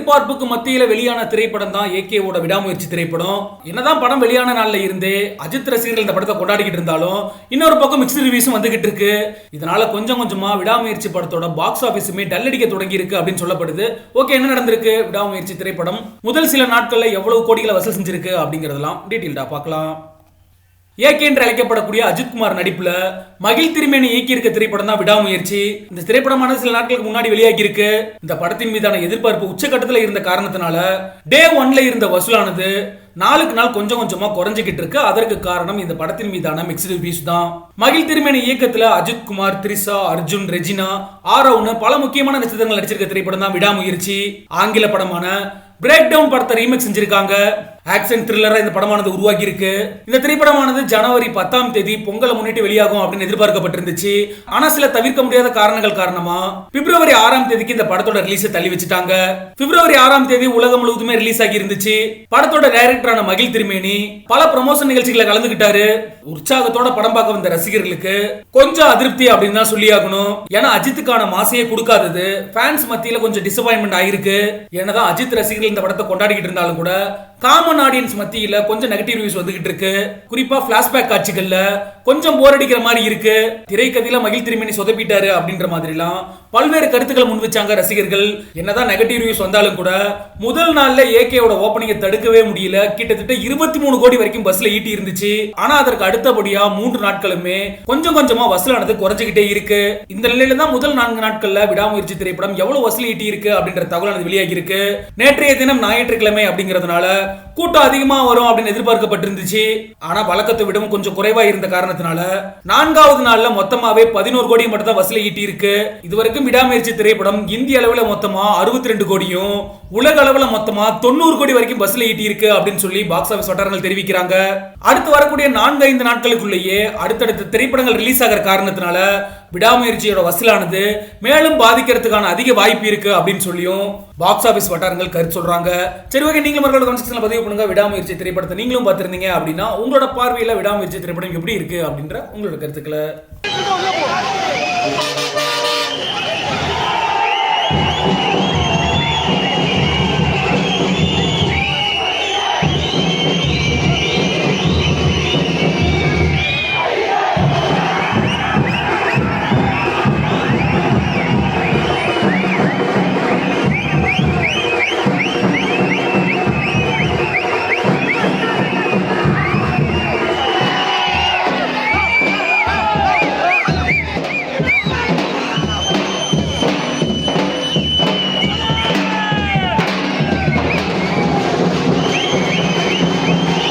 எதிர்பார்ப்புக்கு மத்தியில வெளியான திரைப்படம் தான் ஏகேவோட விடாமுயற்சி திரைப்படம். என்னதான் படம் வெளியான நாள்ல இருந்தே அஜித் ரசிகர்கள் இந்த படத்தை கொண்டாடிக்கிட்டு இருந்தாலும் இன்னொரு பக்கம் மிக்ஸ்டு ரிவ்யூஸும் வந்துகிட்டு இருக்கு. இதனால கொஞ்சம் கொஞ்சமா விடாமுயற்சி படத்தோட பாக்ஸ் ஆபீஸுமே டல்லடிக்க தொடங்கி இருக்கு அப்படின்னு சொல்லப்படுது. ஓகே, என்ன நடந்திருக்கு? விடாமுயற்சி திரைப்படம் முதல் சில நாட்கள்ல எவ்வளவு கோடிகளை வசூல் செஞ்சிருக்கு அப்படிங்கறதெல்லாம் டீடைல்டா பார்க்கலாம். ஏகே என்று அழைக்கப்படக்கூடிய அஜித்குமார் நடிப்புல மகிழ் திருமேனி இயக்கி இருக்க திரைப்படம் தான் விடாமுயற்சி. இந்த திரைப்படமான சில நாட்களுக்கு முன்னாடி வெளியாகி இருக்கு. இந்த படத்தின் மீதான எதிர்பார்ப்பு உச்சகட்டத்தில் இருந்த காரணத்தினால டே 1ல இருந்த வசூலானது நாளுக்கு நாள் கொஞ்சம் கொஞ்சமா குறைஞ்சிக்கிட்டு இருக்கு. அதற்கு காரணம் இந்த படத்தின் மீதான மிக்ஸ்டு ரிவ்யூஸ் தான். மகிழ் திருமேனி இயக்கத்துல அஜித்குமார், திரிஷா, அர்ஜுன், ரெஜினா, ஆரவ்னு பல முக்கியமான நட்சத்திரங்கள் நடிச்சிருக்க திரைப்படம் தான் விடாமுயற்சி. ஆங்கில படமான பிரேக் டவுன் படத்தை ரீமேக் செஞ்சிருக்காங்க. ஆக்ஷன் த்ரில்லரா இந்த படமானது உருவாகி இருக்கு. இந்த திரைப்படமானது ஜனவரி 10ஆம் தேதி பொங்கலை முன்னிட்டு வெளியாகும் அப்படின்னு எதிர்பார்க்கப்பட்டிருந்துச்சு. ஆனா சில தவிர்க்க முடியாத காரணங்கள் காரணமா பிப்ரவரி 6ஆம் தேதிக்கு இந்த படத்தோட ரிலீஸை தள்ளி வச்சுட்டாங்க. பிப்ரவரி 6ஆம் தேதி உலகம் முழுவதுமே ரிலீஸ் ஆகி இருந்துச்சு. படத்தோட டைரக்டரான மகிழ் திருமேனி பல ப்ரமோஷன் நிகழ்ச்சிகளை கலந்துகிட்டாரு. உற்சாகத்தோட படம் பார்க்க வந்த ரசிகர்களுக்கு கொஞ்சம் அதிருப்தி அப்படின்னு தான் சொல்லி ஆகணும். ஏன்னா அஜித்துக்கான மாசையே கொடுக்காதது ஃபேன்ஸ் மத்தியில கொஞ்சம் டிசப்பாயின்மெண்ட் ஆயிருக்கு. என்னதான் அஜித் ரசிகர்கள் இந்த படத்தை கொண்டாடிக்கிட்டு இருந்தாலும் கூட காமன் ஆடியன்ஸ் மத்தியில கொஞ்சம் நெகட்டிவ் ரிவ்யூஸ் வந்துகிட்டு இருக்கு. குறிப்பா பிளாஷ்பேக் காட்சிகள்ல கொஞ்சம் போர் அடிக்கிற மாதிரி இருக்கு. திரைக்கதையில மகிழ் திருமேனி சொதப்பிட்டாரு அப்படின்ற மாதிரிலாம் பல்வேறு கருத்துக்களை முன் வச்சாங்க ரசிகர்கள். என்னதான் நெகட்டிவ் ரிவ்யூஸ் வந்தாலும் கூட முதல் நாள்ல ஏகேவோட ஓபனிங்கை தடுக்கவே முடியல. கிட்டத்தட்ட 23 கோடி வரைக்கும் பஸ்ல ஈட்டி இருந்துச்சு. ஆனா அதற்கு அடுத்தபடியா 3 நாட்களுமே கொஞ்சம் கொஞ்சமா வசூலானது குறைஞ்சிக்கிட்டே இருக்கு. இந்த நிலையில தான் முதல் 4 நாட்கள்ல விடாமுயற்சி திரைப்படம் எவ்வளவு வசூல் ஈட்டி இருக்கு அப்படின்ற தகவல் வெளியாகி இருக்கு. நேற்றைய தினம் ஞாயிற்றுக்கிழமை அப்படிங்கிறதுனால கூட்டம் அதிகமா வரும் அப்படின்னு எதிர்பார்க்கப்பட்டிருந்துச்சு. ஆனா வழக்கத்தை விடவும் கொஞ்சம் குறைவா இருந்த காரணத்தினால 4வது நாள்ல மொத்தமாவே 11 கோடி மட்டும் தான் வசூல் ஈட்டி இருக்கு. இதுவரைக்கும் விடாமுயற்சி திரைப்படம் இந்திய அளவுல மொத்தமா 62 கோடியும் உலக அளவுல மொத்தமா 90 கோடி வரைக்கும் வசூல் ஈட்டி இருக்கு அப்படின்னு சொல்லி பாக்ஸ் ஆபீஸ் வட்டாரங்கள் தெரிவிக்கிறாங்க. அடுத்து வரக்கூடிய 4-5 நாட்களுக்குள்ளேயே அடுத்தடுத்த திரைப்படங்கள் ரிலீஸ் ஆகிற காரணத்தினால விடாமுயற்சியோட வசூலானது மேலும் பாதிக்கிறதுக்கான அதிக வாய்ப்பு இருக்கு அப்படின்னு சொல்லியும் பாக்ஸ் ஆபீஸ் வட்டாரங்கள் கருத்து சொல்றாங்க. சரி, ஓகே, நீங்களும் மக்களோட கமெண்ட் செக்ஷன்ல பதிவு பண்ணுங்க. விடாமுயற்சி திரைப்படத்தை நீங்களும் பார்த்திருந்தீங்க அப்படின்னா உங்களோட பார்வையில விடாமுயற்சி திரைப்படம் எப்படி இருக்கு அப்படின்ற உங்களோட கருத்துக்களை